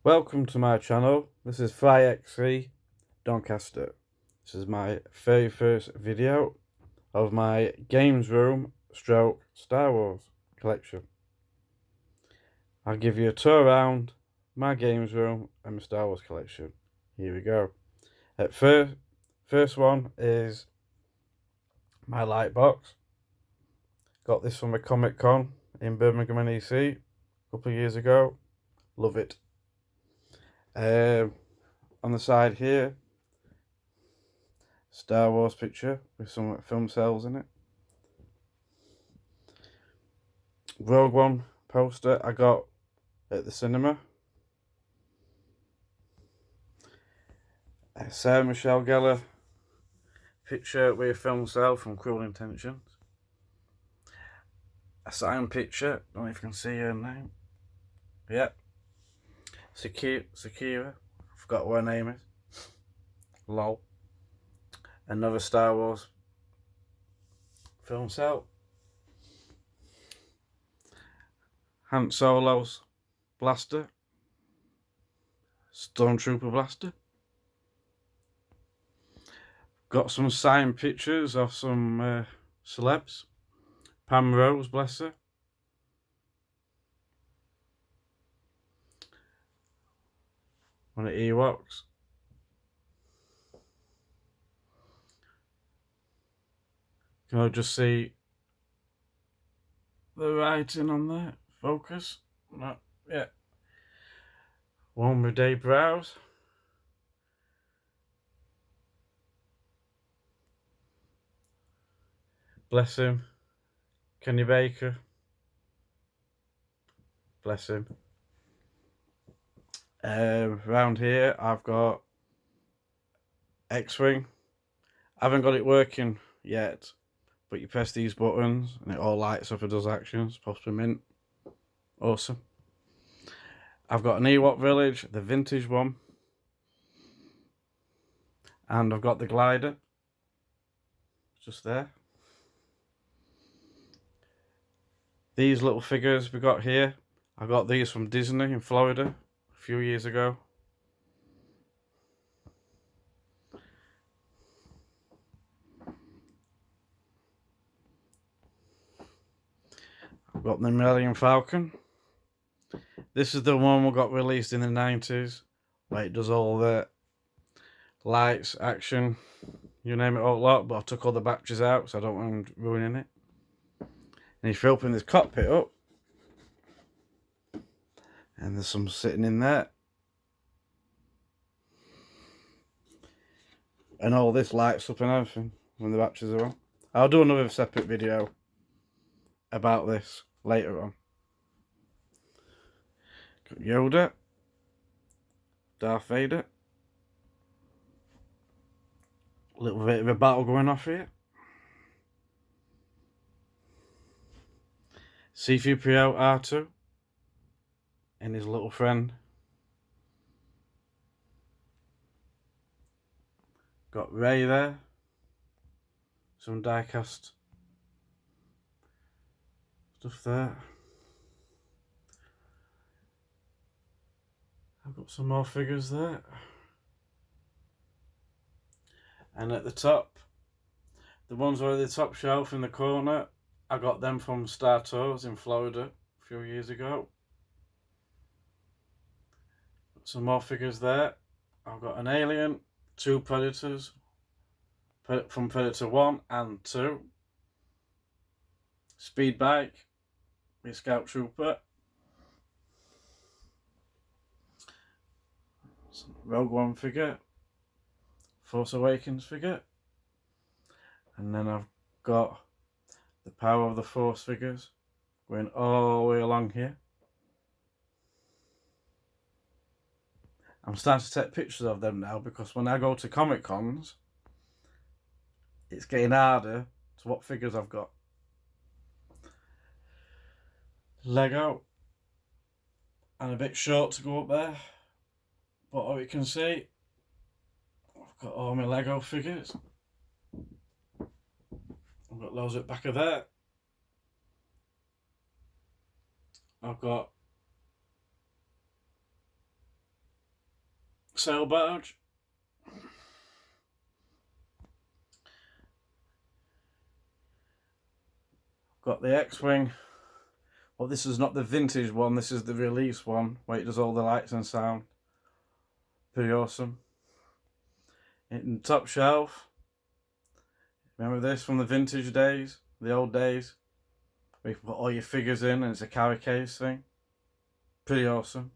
Welcome to my channel. This is XC.DONCASTER. This is my very first video of my games room stroke Star Wars collection. I'll give you a tour around my games room and my Star Wars collection. Here we go. At first one is my light box. Got this from a Comic Con in Birmingham and EC a couple of years ago. Love it. On the side here, Star Wars picture with some film cells in it. Rogue One poster I got at the cinema. Sarah Michelle Gellar picture with a film cell from Cruel Intentions. A signed picture, don't know if you can see her name. Yep. Sakira. Forgot what her name is. Lol. Another Star Wars film cell. Han Solo's blaster. Stormtrooper blaster. Got some signed pictures of some celebs. Pam Rose, bless her. One of Ewoks. Can I just see the writing on there? Focus. No, yeah. One with Dave Browse. Bless him. Kenny Baker. Bless him. Around here I've got X-Wing. I haven't got it working yet, but you press these buttons and it all lights up and does actions. Pops them in. Awesome. I've got an Ewok Village, the vintage one. And I've got the glider. Just there. These little figures we got here, I got these from Disney in Florida a few years ago. I've got the Millennium Falcon. This is the one that got released in the 90s, where it does all the lights, action, you name it, all a lot, but I took all the batteries out so I don't want them ruining it. And if you open this cockpit up, and there's some sitting in there, and all this lights up and everything when the batteries are on. I'll do another separate video about this later on. Got Yoda, Darth Vader. A little bit of a battle going off here. C-3PO R2 and his little friend. Got Rey there. Some die-cast stuff there. I've got some more figures there. And at the top, the ones that are at the top shelf in the corner, I got them from Star Tours in Florida a few years ago. Got some more figures there. I've got an alien, two Predators from Predator 1 and 2. Speed bike with Scout Trooper. Some Rogue One figure. Force Awakens figure. And then I've got the Power of the Force figures going all the way along here. I'm starting to take pictures of them now because when I go to Comic Cons, it's getting harder to what figures I've got. Lego, and a bit short to go up there, but all you can see, I've got all my Lego figures. I've got loads at the back of there. I've got sail barge. Got the X-Wing. Well, this is not the vintage one, this is the release one, where it does all the lights and sound. Pretty awesome. In the top shelf. Remember this from the vintage days? The old days? Where you can put all your figures in and it's a carry case thing. Pretty awesome.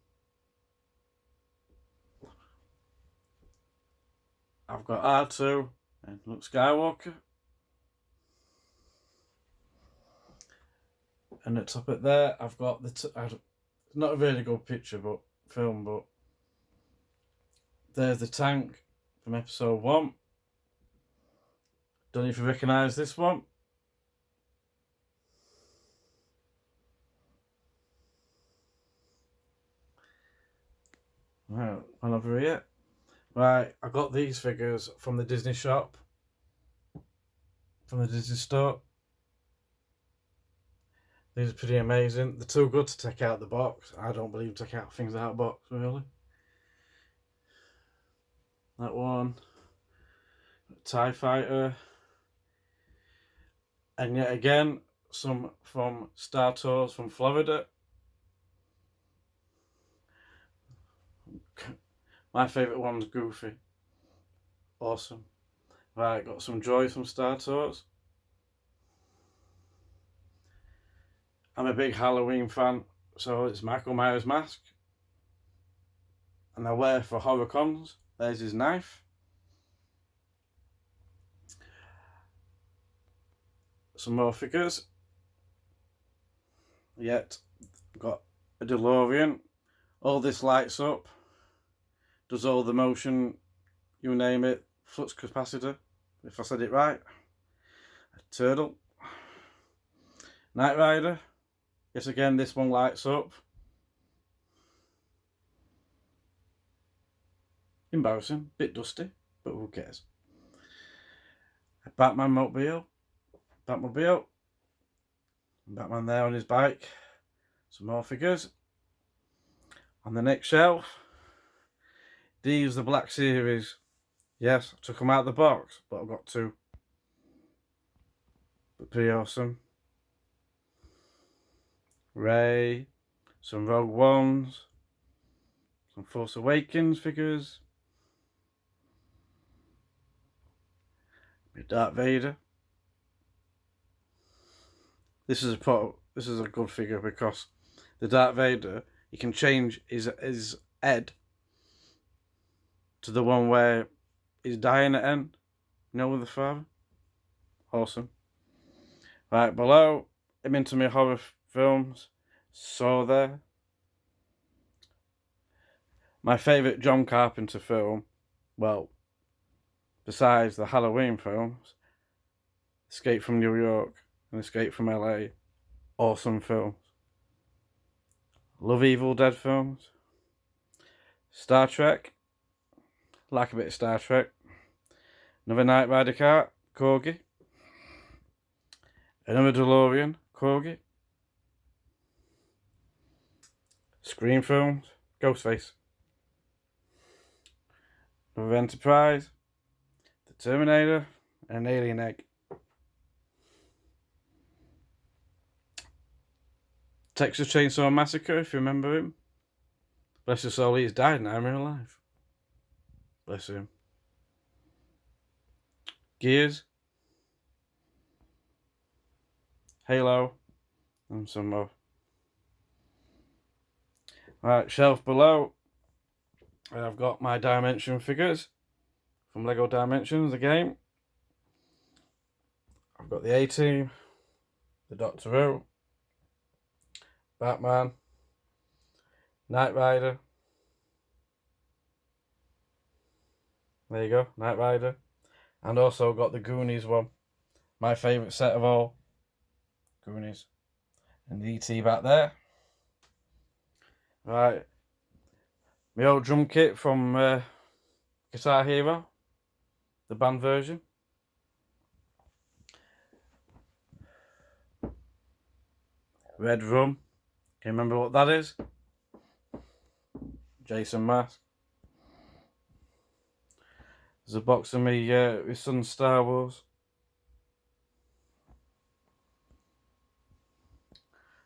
I've got R2 and Luke Skywalker. And at the top of there, I've got it's not a really good picture, but film, but there's the tank from episode 1. Don't know if you recognise this one. Right, one over here. Right, I got these figures from the Disney shop, from the Disney store. These are pretty amazing. They're too good to take out the box. I don't believe take out things out of the box, really. That one. TIE Fighter. And yet again, some from Star Tours from Florida. My favourite one's Goofy. Awesome. Right, got some Joy from Star Tours. I'm a big Halloween fan, so it's Michael Myers mask. And I wear for horror cons. There's his knife. Some more figures. Yet, got a DeLorean. All this lights up. Does all the motion, you name it. Flux capacitor, if I said it right. A turtle. Knight Rider. Yes, again, this one lights up. Embarrassing, bit dusty, but who cares? A Batman mobile. Batmobile. Batman there on his bike. Some more figures. On the next shelf, these the Black Series. Yes, I took them out of the box, but I've got two. But pretty awesome. Rey, some Rogue Ones, some Force Awakens figures, Darth Vader. This is a good figure because the Darth Vader, you can change his head to the one where he's dying at the end. You know, with the father. Awesome. Right below, I'm into my horror films. So there. My favourite John Carpenter film, well, besides the Halloween films, Escape from New York and Escape from LA. Awesome films. Love Evil Dead films. Star Trek. Like a bit of Star Trek. Another Knight Rider car, Corgi. Another DeLorean, Corgi. Scream films, Ghostface. Another Enterprise, the Terminator, and an Alien Egg. Texas Chainsaw Massacre, if you remember him. Bless his soul, he's died now in real life. Bless him. Gears. Halo. And some more. Right, shelf below. I've got my Dimension figures from Lego Dimensions, the game. I've got the A-Team, the Doctor Who, Batman, Knight Rider. There you go, Knight Rider. And also got the Goonies one. My favourite set of all. Goonies. And the E.T. back there. Right. My old drum kit from Guitar Hero. The band version. Red Rum. Can you remember what that is? Jason mask. There's a box of me with some Star Wars.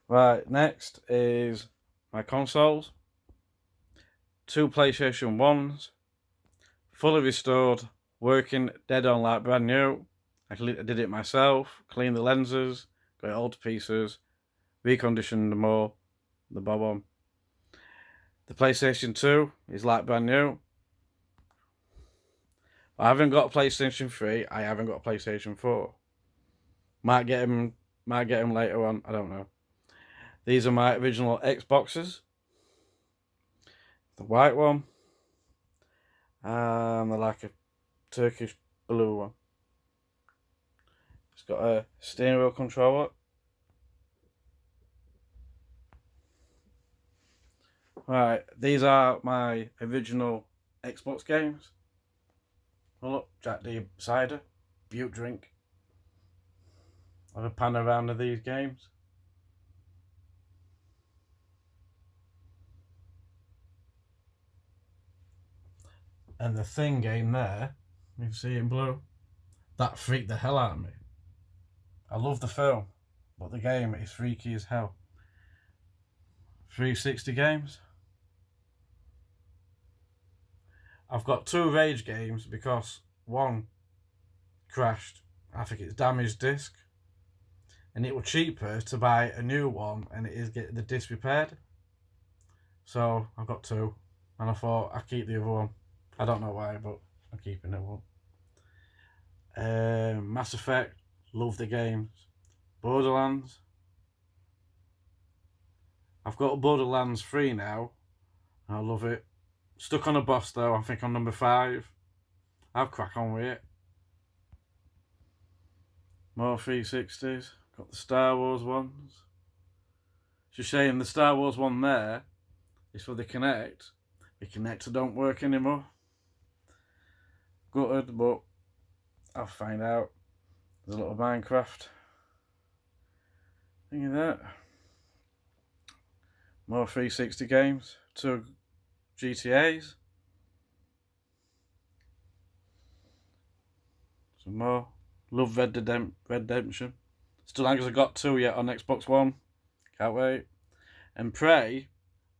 Right, next is my consoles. 2 PlayStation 1s. Fully restored, working, dead on like brand new. I did it myself, cleaned the lenses, got it all to pieces, reconditioned them all, the bob on. The PlayStation 2 is like brand new. I haven't got a PlayStation 3, I haven't got a PlayStation 4. Might get them later on, I don't know. These are my original Xboxes. The white one. And the like a Turkish blue one. It's got a steering wheel controller. Right, these are my original Xbox games. Oh look, Jack D cider, Butte drink. I'll have a pan around of these games. And the Thing game there, you can see in blue, that freaked the hell out of me. I love the film, but the game is freaky as hell. 360 games. I've got 2 Rage games because one crashed. I think it's damaged disc. And it was cheaper to buy a new one and it is get the disc repaired. So I've got 2. And I thought I'd keep the other one. I don't know why, but I'm keeping it one. Mass Effect, love the games. Borderlands. I've got Borderlands 3 now. I love it. Stuck on a boss though, I think I'm number 5. I'll crack on with it. More 360s. Got the Star Wars ones. Just saying the Star Wars one there is for the Kinect. The connector don't work anymore. Gutted, but I'll find out. There's a little Minecraft. Think of that. More 360 games. 2 GTAs. Some more. Love Red Redemption. Still haven't got 2 yet on Xbox One. Can't wait. And Prey,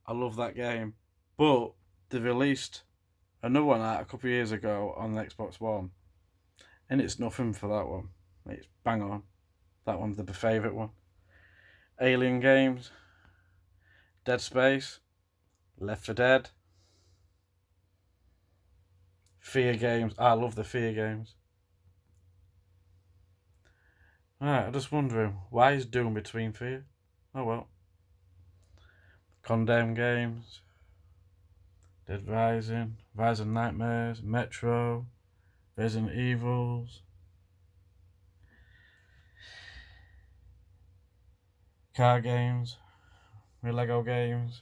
I love that game. But they released another one out a couple of years ago on the Xbox One. And it's nothing for that one. It's bang on. That one's the favourite one. Alien games. Dead Space. Left 4 Dead. Fear games. I love the Fear games. Right, I'm just wondering, why is Doom between Fear? Oh well. Condemned games. Dead Rising. Rise of Nightmares. Metro. Resident Evils. Car games. Lego games.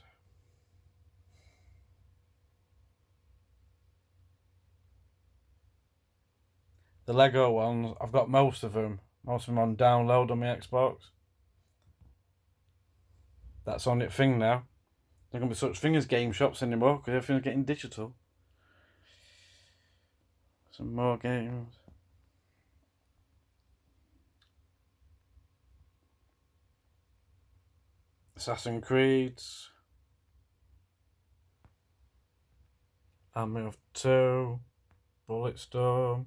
The Lego ones, I've got most of them. Most of them on download on my Xbox. That's on it thing now. There's not going to be such thing as game shops anymore because everything's getting digital. Some more games. Assassin's Creeds. Army of 2. Bulletstorm.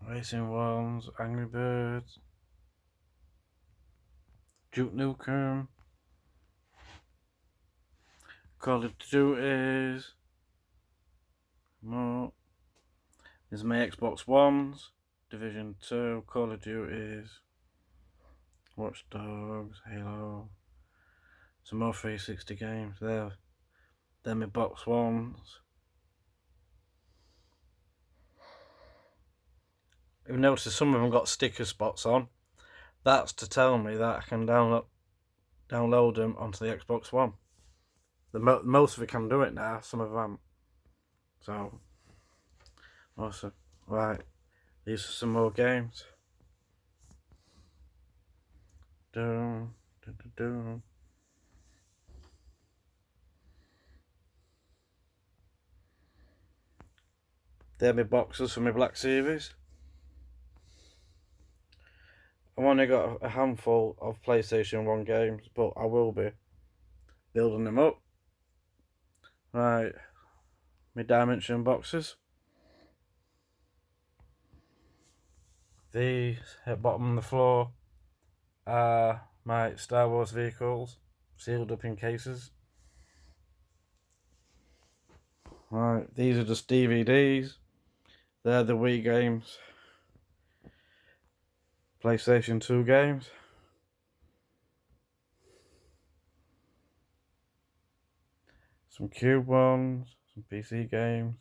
Racing Ones, Angry Birds, Duke Nukem, Call of Duties, more. There's my Xbox Ones, Division 2, Call of Duties, Watch Dogs, Halo, some more 360 games there. Then my box ones. You've noticed some of them got sticker spots on. That's to tell me that I can download them onto the Xbox One. Most of it can do it now, some of them. So, awesome. Right, these are some more games. Dun, dun, dun, dun. They're my boxes for my Black Series. I've only got a handful of PlayStation 1 games, but I will be building them up. Right, my Dimension boxes. These at bottom of the floor are my Star Wars vehicles, sealed up in cases. Right, these are just DVDs. They're the Wii games, PlayStation 2 games. Some Cube ones, some PC games.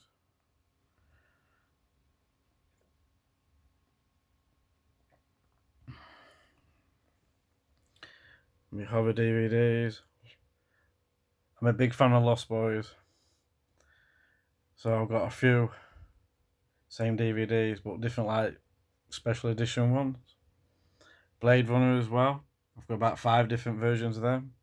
My horror DVDs. I'm a big fan of Lost Boys. So I've got a few same DVDs, but different, like special edition ones. Blade Runner as well. I've got about 5 different versions of them.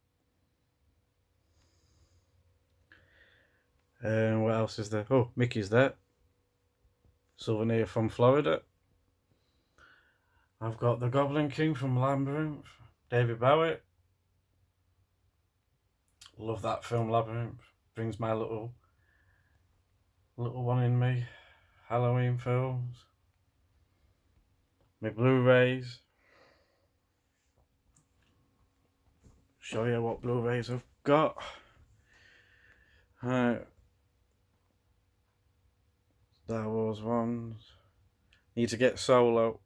And what else is there? Oh, Mickey's there. Souvenir from Florida. I've got the Goblin King from Labyrinth. David Bowie. Love that film, Labyrinth. Brings my little one in me. Halloween films. My Blu-rays. Show you what Blu-rays I've got. Right. Star Wars ones. Need to get Solo.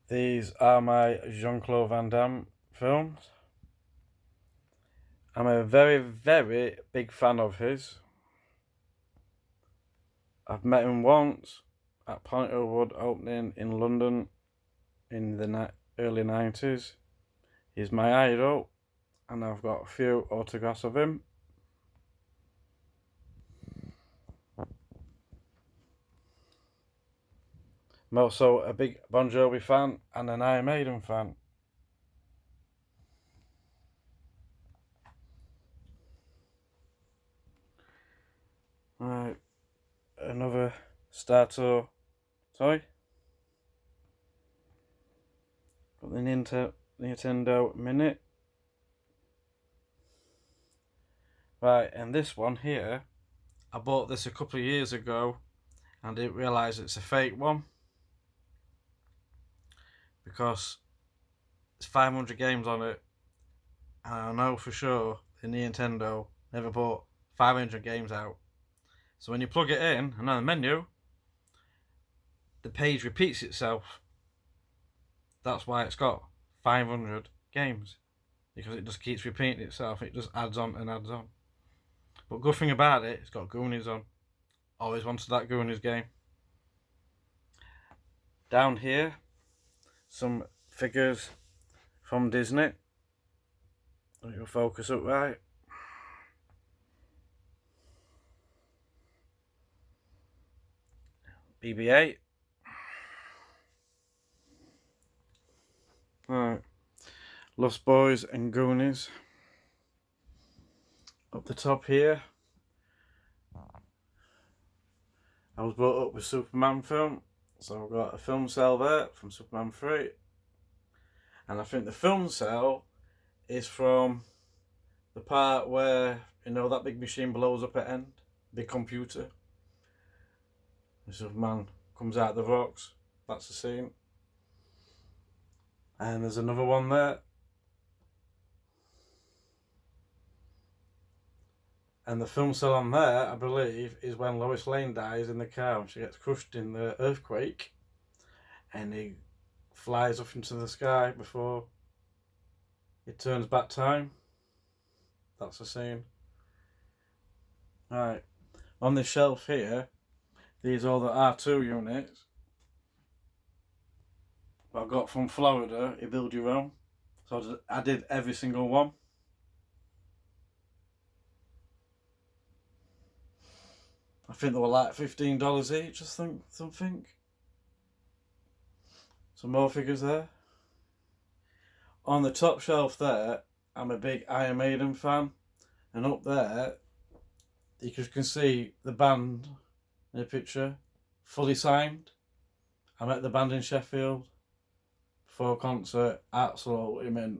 These are my Jean-Claude Van Damme films. I'm a very, very big fan of his. I've met him once at Planet Wood opening in London in the early 90s. He's my idol, and I've got a few autographs of him. I'm also a big Bon Jovi fan and an Iron Maiden fan. Right, another Star Tour toy. Got the Nintendo Mini. Right, and this one here, I bought this a couple of years ago and didn't realise it's a fake one, because there's 500 games on it, and I know for sure the Nintendo never bought 500 games out. So when you plug it in and on the menu, the page repeats itself. That's why it's got 500 games, because it just keeps repeating itself. It just adds on and adds on. But good thing about it, it's got Goonies on. Always wanted that Goonies game. Down here, some figures from Disney. It'll focus up right. BB-8. Right. Lost Boys and Goonies. Up the top here, I was brought up with Superman film, so I've got a film cell there from Superman 3. And I think the film cell is from the part where, you know, that big machine blows up at end, big computer. And Superman comes out of the rocks. That's the scene. And there's another one there. And the film cell on there, I believe, is when Lois Lane dies in the car and she gets crushed in the earthquake, and he flies up into the sky before it turns back time. That's the scene. Right, on this shelf here, these are all the R2 units I got from Florida. You build your own. So I did every single one. I think they were like $15 each, I think, something. Some more figures there. On the top shelf there, I'm a big Iron Maiden fan. And up there, you can see the band in the picture, fully signed. I met the band in Sheffield before a concert. Absolutely, I mean,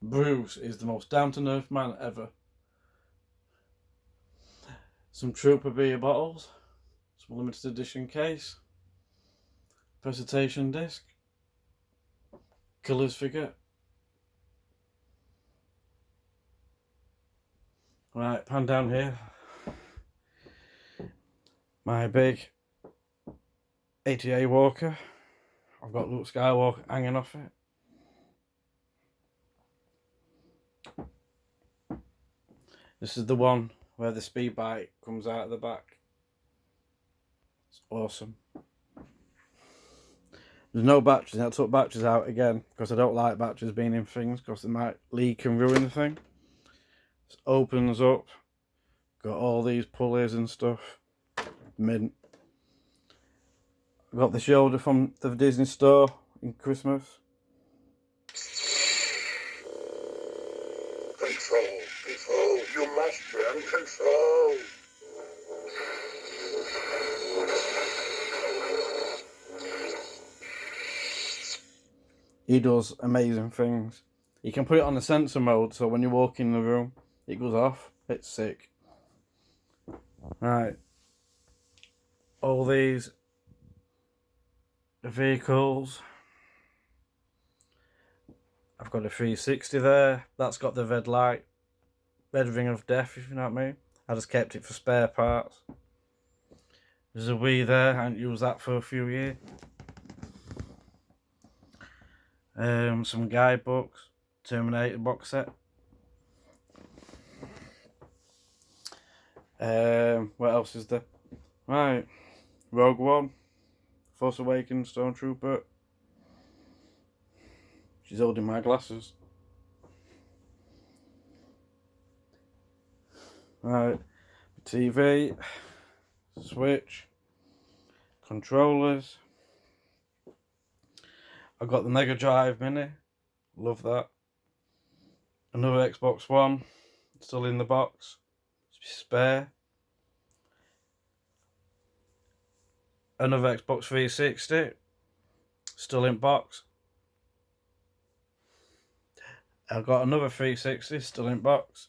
Bruce is the most down-to-earth man ever. Some Trooper beer bottles, some limited edition case, presentation disc, colours figure. Right, pan down here. My big 80A Walker. I've got Luke Skywalker hanging off it. This is the one where the speed bike comes out of the back. It's awesome. There's no batteries. I took batteries out again because I don't like batteries being in things because they might leak and ruin the thing. It opens up. Got all these pulleys and stuff. Mint. I got the shoulder from the Disney store in Christmas. Control, you must be in control. He does amazing things. You can put it on the sensor mode, so when you walk in the room, it goes off. It's sick. Right. All these vehicles. I've got a 360 there. That's got the red light. Red ring of death, if you know what I mean. I just kept it for spare parts. There's a Wii there. I haven't used that for a few years. Some guidebooks. Terminator box set. What else is there? Right. Rogue One. Force Awakens Stormtrooper. She's holding my glasses. Right. TV. Switch. Controllers. I've got the Mega Drive Mini. Love that. Another Xbox One. Still in the box. Spare. Another Xbox 360. Still in box. I've got another 360. Still in box.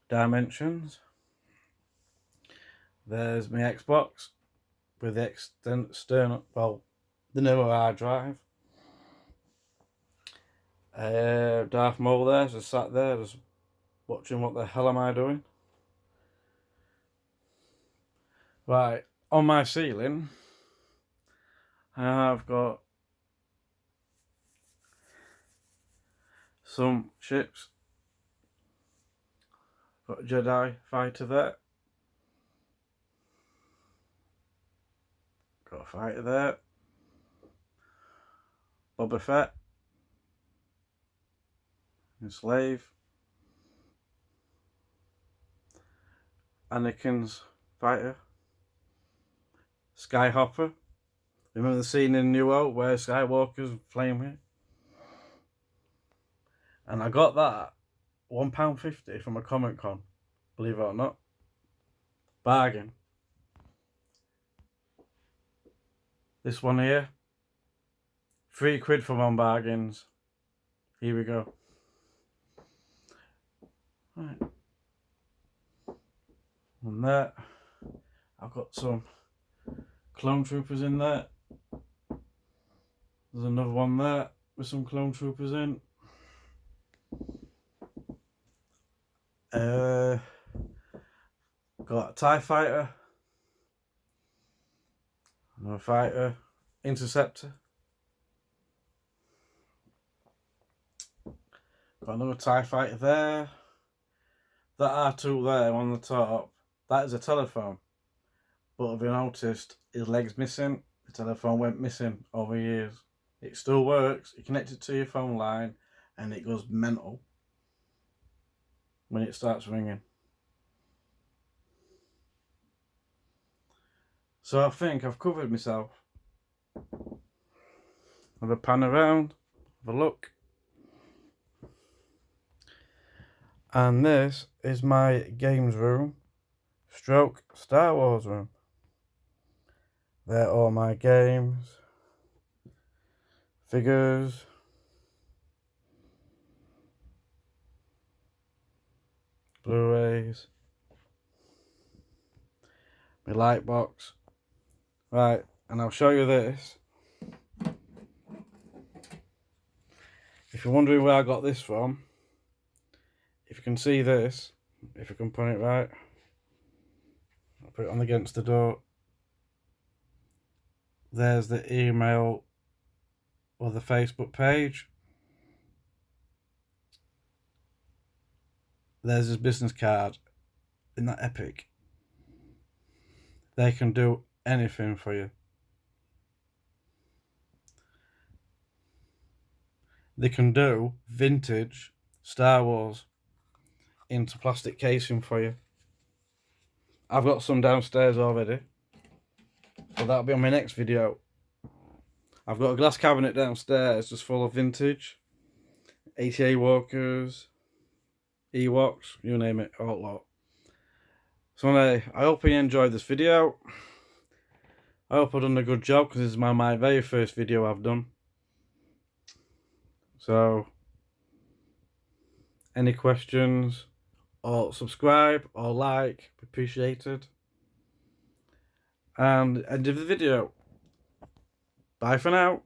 Dimensions. There's my Xbox with the external, well, the newer hard drive. Darth Maul there, just sat there, just watching what the hell am I doing. Right, on my ceiling, I've got some ships. Got a Jedi fighter there. Got a fighter there. Boba Fett. And slave. Anakin's fighter. Skyhopper. Remember the scene in New Hope where Skywalker's flaming? And I got that £1.50 from a Comic Con. Believe it or not. Bargain. This one here. £3 for one bargains. Here we go. Right. And there. I've got some clone troopers in there. There's another one there with some clone troopers in. Got a TIE fighter. Another fighter. Interceptor. Got another TIE fighter there. That R2 there on the top, that is a telephone. But have you noticed his leg's missing? The telephone went missing over years. It still works. You connect it to your phone line and it goes mental when it starts ringing. So I think I've covered myself. Have a pan around, have a look. And this is my games room stroke Star Wars room. They're all my games, figures, Blurays, my light box. Right, and I'll show you this. If you're wondering where I got this from, if you can see this, if I can put it right, I'll put it on against the door. There's the email or the Facebook page. There's his business card. Isn't that epic? They can do anything for you. They can do vintage Star Wars into plastic casing for you. I've got some downstairs already, but that'll be on my next video. I've got a glass cabinet downstairs just full of vintage ATA walkers, Ewoks, you name it, all lot. So anyway, I hope you enjoyed this video. I hope I've done a good job, because this is my very first video I've done. So, any questions, or subscribe, or like, appreciated. And end of the video. Bye for now.